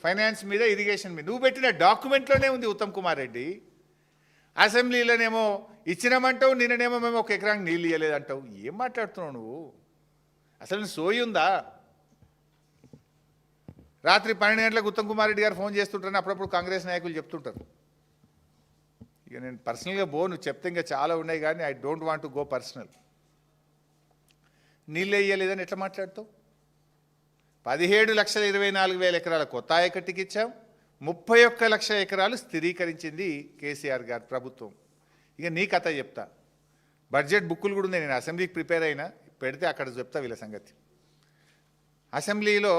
Finance మీద irrigation మీద నువ్వు పెట్టిన డాక్యుమెంట్లోనే ఉంది ఉత్తమ్ కుమార్ రెడ్డి. అసెంబ్లీలోనేమో ఇచ్చినామంటావు, నిన్ననేమో మేము 1 ఎకరానికి నీళ్ళు ఇవ్వలేదంటావు. ఏం మాట్లాడుతున్నావు నువ్వు? అసలు సోయి ఉందా? రాత్రి 12 గంటలకు ఉత్తమ్ కుమార్ రెడ్డి గారు ఫోన్ చేస్తుంటారని అప్పుడప్పుడు కాంగ్రెస్ నాయకులు చెప్తుంటారు. ఇక నేను పర్సనల్గా నువ్వు చెప్తే ఇంకా చాలా ఉన్నాయి, కానీ I don't want to go personal. నీళ్ళు వేయలేదని ఎట్లా మాట్లాడుతావు? 17,24,000 ఎకరాల కొత్త ఆయకట్టుకి ఇచ్చాం. 31 లక్షల ఎకరాలు స్థిరీకరించింది కేసీఆర్ గారి ప్రభుత్వం. ఇక నీ కథ చెప్తా. బడ్జెట్ బుక్కులు కూడా ఉన్నాయి, నేను అసెంబ్లీకి ప్రిపేర్ అయినా, పెడితే అక్కడ చెప్తా వీళ్ళ సంగతి. అసెంబ్లీలో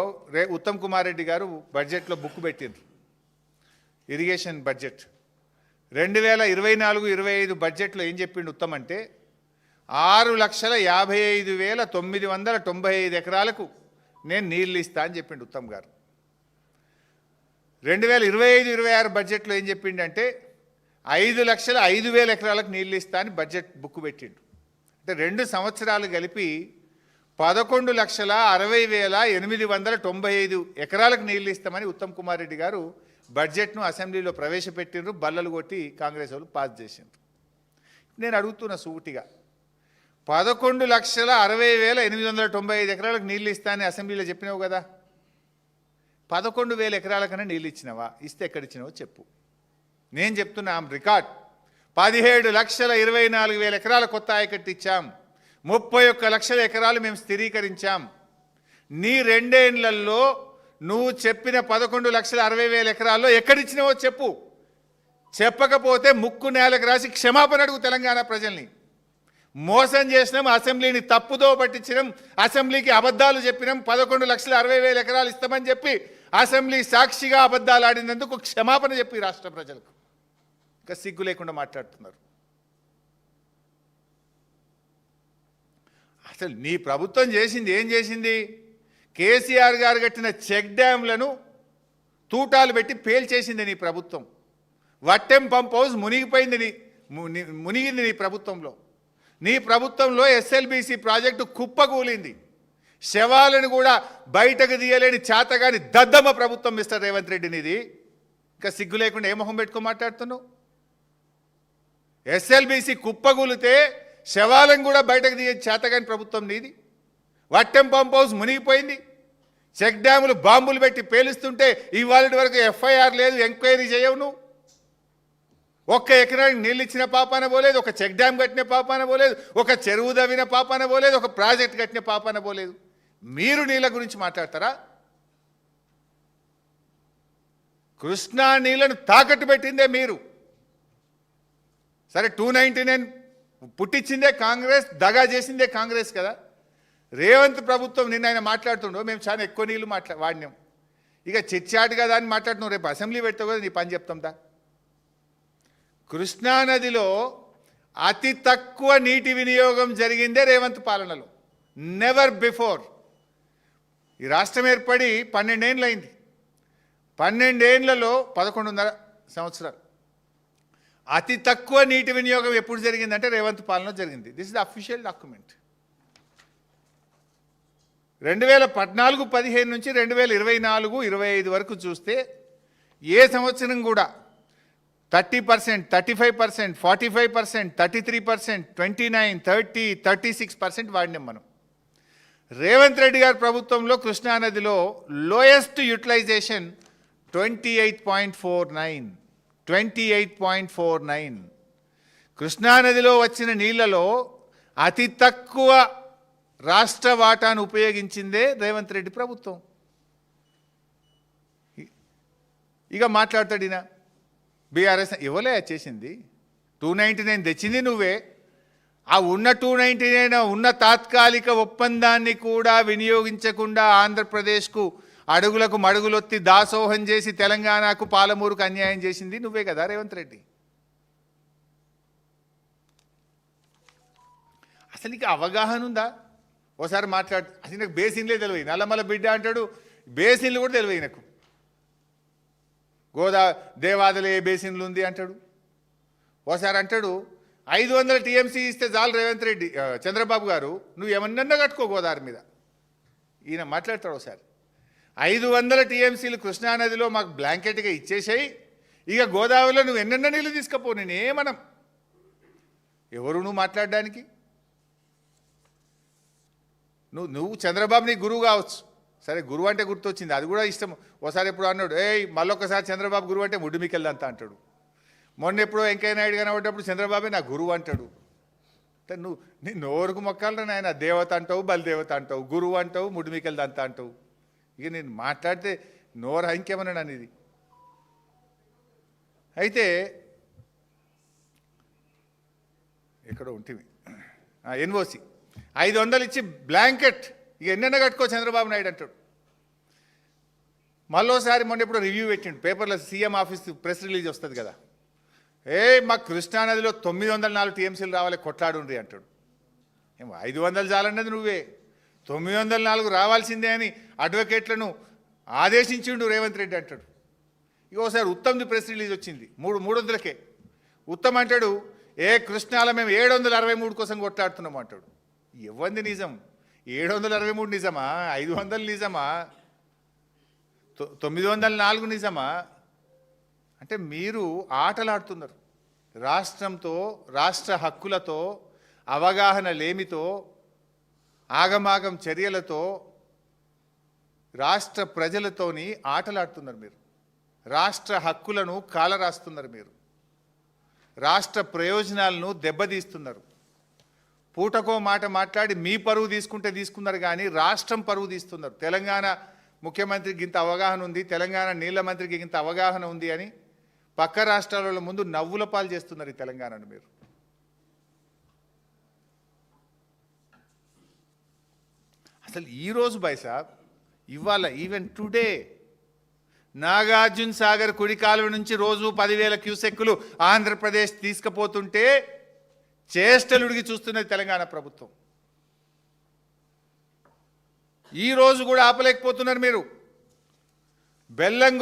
ఉత్తమ్ కుమార్ రెడ్డి గారు బడ్జెట్లో బుక్ పెట్టిండ్రు, ఇరిగేషన్ బడ్జెట్. 2024-25 బడ్జెట్లో ఏం చెప్పిండు ఉత్తమ్ అంటే 6,55,995 ఎకరాలకు నేను నీళ్ళు ఇస్తా అని చెప్పిండు ఉత్తమ్ గారు. 2025-26 బడ్జెట్లో ఏం చెప్పిండంటే 5,05,000 ఎకరాలకు నీళ్ళు ఇస్తా అని బడ్జెట్ బుక్ పెట్టిండు. అంటే 2 సంవత్సరాలు కలిపి 11,60,895 ఎకరాలకు నీళ్ళు ఇస్తామని ఉత్తమ్ కుమార్ రెడ్డి గారు బడ్జెట్ను అసెంబ్లీలో ప్రవేశపెట్టిండ్రు. బల్లలు కొట్టి కాంగ్రెస్ వాళ్ళు పాస్ చేసిండ్రు. నేను అడుగుతున్న సూటిగా, 11,60,895 ఎకరాలకు నీళ్ళు ఇస్తా అని అసెంబ్లీలో చెప్పినావు కదా, 11,000 ఎకరాలకన్నా నీళ్ళు ఇచ్చినావా? ఇస్తే ఎక్కడిచ్చినావో చెప్పు. నేను చెప్తున్నా రికార్డ్. 17,24,000 ఎకరాల కొత్త ఆయకట్టు ఇచ్చాం, 31 లక్షల ఎకరాలు మేము స్థిరీకరించాం. నీ 2 ఏళ్లలో నువ్వు చెప్పిన 11,60,000 ఎకరాల్లో ఎక్కడిచ్చినావో చెప్పు. చెప్పకపోతే ముక్కు నేలకు రాసి క్షమాపణ అడుగు తెలంగాణ ప్రజల్ని. మోసం చేసినాం, అసెంబ్లీని తప్పుదో పట్టించినాం, అసెంబ్లీకి అబద్ధాలు చెప్పినాం, 11,60,000 ఎకరాలు ఇస్తామని చెప్పి అసెంబ్లీ సాక్షిగా అబద్ధాలు ఆడినందుకు క్షమాపణ చెప్పి రాష్ట్ర ప్రజలకు. ఇంకా సిగ్గు లేకుండా మాట్లాడుతున్నారు. అసలు నీ ప్రభుత్వం చేసింది ఏం చేసింది? కేసీఆర్ గారు కట్టిన చెక్ డ్యాంలను తూటాలు పెట్టి పేల్చేసింది నీ ప్రభుత్వం. వట్టెం పంప్ హౌస్ మునిగిపోయింది, మునిగింది నీ ప్రభుత్వంలో. నీ ప్రభుత్వంలో ఎస్ఎల్బీసీ ప్రాజెక్టు కుప్పకూలింది. శవాలను కూడా బయటకు తీయలేని చేతగాని దద్దమ్మ ప్రభుత్వం మిస్టర్ రేవంత్ రెడ్డి నీది. ఇంకా సిగ్గు లేకుండా ఏ మొహం పెట్టుకో మాట్లాడుతున్నావు? ఎస్ఎల్బీసీ కుప్పకూలితే శవాలను కూడా బయటకు తీయ చేతగాని ప్రభుత్వం నీది. వట్టెం పంప్ హౌస్ మునిగిపోయింది. చెక్ డ్యాములు బాంబులు పెట్టి పేలుస్తుంటే ఇవాళ వరకు ఎఫ్ఐఆర్ లేదు, ఎంక్వైరీ చేయవు నువ్వు. 1 ఎకరానికి నీళ్ళు ఇచ్చిన పాపాన పోలేదు, ఒక చెక్ డ్యామ్ కట్టిన పాపాన పోలేదు, ఒక చెరువు దవ్విన పాపాన పోలేదు, ఒక ప్రాజెక్ట్ కట్టిన పాపాన పోలేదు. మీరు నీళ్ళ గురించి మాట్లాడతారా? కృష్ణా నీళ్లను తాకట్టు పెట్టిందే మీరు. సరే 299 పుట్టించిందే కాంగ్రెస్, దగా చేసిందే కాంగ్రెస్ కదా. రేవంత్ ప్రభుత్వం నిన్న ఆయన మాట్లాడుతుండో మేము చాలా ఎక్కువ నీళ్ళు వాడినాం. ఇక చిచ్చాటు కదా అని మాట్లాడుతున్నాం. రేపు అసెంబ్లీ పెడతావు కదా, నీ పని చెప్తాందా? కృష్ణానదిలో అతి తక్కువ నీటి వినియోగం జరిగిందే రేవంత్ పాలనలో. Never before. ఈ రాష్ట్రం ఏర్పడి 12 ఏళ్ళు అయింది. 12 ఏళ్లలో 11.5 సంవత్సరాలు అతి తక్కువ నీటి వినియోగం ఎప్పుడు జరిగిందంటే రేవంత్ పాలనలో జరిగింది. This is the official document. 2014-15 నుంచి 2024-25 వరకు చూస్తే ఏ సంవత్సరం కూడా 30%, 35%, 45%, 33%, 29%, 30%, 36% వాడినాం మనం. రేవంత్ రెడ్డి గారి ప్రభుత్వంలో కృష్ణానదిలో లోయెస్ట్ యూటిలైజేషన్ 28.49. కృష్ణానదిలో వచ్చిన నీళ్లలో అతి తక్కువ రాష్ట్ర వాటాను ఉపయోగించిందే రేవంత్ రెడ్డి ప్రభుత్వం. ఇక మాట్లాడతాడు ఈయన బీఆర్ఎస్ ఇవ్వలే చేసింది. 299 తెచ్చింది నువ్వే. ఆ ఉన్న 299 ఉన్న తాత్కాలిక ఒప్పందాన్ని కూడా వినియోగించకుండా ఆంధ్రప్రదేశ్కు అడుగులకు మడుగులొత్తి దాసోహం చేసి తెలంగాణకు పాలమూరుకు అన్యాయం చేసింది నువ్వే కదా రేవంత్ రెడ్డి. అసలు నీకు అవగాహన ఉందా? ఓసారి మాట్లాడు. అసలు నాకు బేసిన్లే తెలియదు. నల్లమల బిడ్డ అంటాడు, బేసిన్లు కూడా తెలియదు నాకు. దేవాదలే బేసిన్లు ఉంది అంటాడు. ఓసారి అంటాడు 500 టీఎంసీ ఇస్తే చాలు రేవంత్ రెడ్డి చంద్రబాబు గారు, నువ్వు ఏమన్నా కట్టుకో గోదావరి మీద. ఈయన మాట్లాడతాడు ఒకసారి. 500 టీఎంసీలు కృష్ణానదిలో మాకు బ్లాంకెట్గా ఇచ్చేసాయి. ఇక గోదావరిలో నువ్వు ఎన్నెన్న నీళ్ళు తీసుకపో, నేనేమనం. ఎవరు నువ్వు మాట్లాడడానికి? నువ్వు చంద్రబాబు నీ గురువు కావచ్చు. సరే, గురువు అంటే గుర్తొచ్చింది, అది కూడా ఇష్టం. ఒకసారి ఎప్పుడు అన్నాడు, మళ్ళొక్కసారి చంద్రబాబు గురువు అంటే ముడ్డుమికెళ్ళంతా అంటాడు. మొన్న ఎప్పుడో వెంకయ్య నాయుడు కనబడ్డప్పుడు చంద్రబాబే నా గురువు అంటాడు. అంటే నీ నోరుకు మొక్కాలరా నాయన. దేవత అంటావు, బలిదేవత అంటావు, గురువు అంటావు, ముడ్డుమికెళ్ళదంతా అంటావు. ఇక నేను మాట్లాడితే నోరు ఇంకేమన్నాడు అనేది. అయితే ఎక్కడో ఉంటుంది ఎన్ఓసి 500 ఇచ్చి బ్లాంకెట్ ఇక ఎన్నెన్న కట్టుకో చంద్రబాబు నాయుడు అంటాడు. మళ్ళోసారి మొన్న ఎప్పుడు రివ్యూ పెట్టిండు పేపర్లో, సీఎం ఆఫీస్ ప్రెస్ రిలీజ్ వస్తుంది కదా, మాకు కృష్ణానదిలో 904 టీఎంసీలు రావాలి కొట్లాడుండ్రి అంటాడు. 500 చాలన్నది నువ్వే, 904 రావాల్సిందే అని అడ్వకేట్లను ఆదేశించిండు రేవంత్ రెడ్డి అంటాడు. ఇక ఒకసారి ఉత్తమ్ది ప్రెస్ రిలీజ్ వచ్చింది 300కే. ఉత్తమ్ అంటాడు, కృష్ణాలో మేము 763 కోసం కొట్లాడుతున్నాం అంటాడు. ఇవ్వంది నిజం? 763 నిజమా? 500 నిజమా? 904 నిజమా? అంటే మీరు ఆటలాడుతున్నారు. రాష్ట్రంతో, రాష్ట్ర హక్కులతో, అవగాహన లేమితో, ఆగమాగం చర్యలతో, రాష్ట్ర ప్రజలతోని ఆటలాడుతున్నారు మీరు. రాష్ట్ర హక్కులను కాలరాస్తున్నారు మీరు. రాష్ట్ర ప్రయోజనాలను దెబ్బతీస్తున్నారు. పూటకో మాట మాట్లాడి మీ పరువు తీసుకున్నారు కానీ రాష్ట్రం పరువు తీస్తున్నారు. తెలంగాణ ముఖ్యమంత్రికి ఇంత అవగాహన ఉంది, తెలంగాణ నీళ్ల మంత్రికి ఇంత అవగాహన ఉంది అని పక్క రాష్ట్రాల ముందు నవ్వుల పాలు చేస్తున్నారు ఈ తెలంగాణను మీరు. అసలు ఈరోజు బైసాబ్, ఇవాళ ఈవెన్ టుడే నాగార్జున సాగర్ కుడి కాలువ నుంచి రోజు 10,000 క్యూసెక్కులు ఆంధ్రప్రదేశ్ తీసుకుపోతుంటే చేష్టలుడికి చూస్తున్నది తెలంగాణ ప్రభుత్వం. ఈ రోజు కూడా ఆపలేకపోతున్నారు మీరు. బెల్లం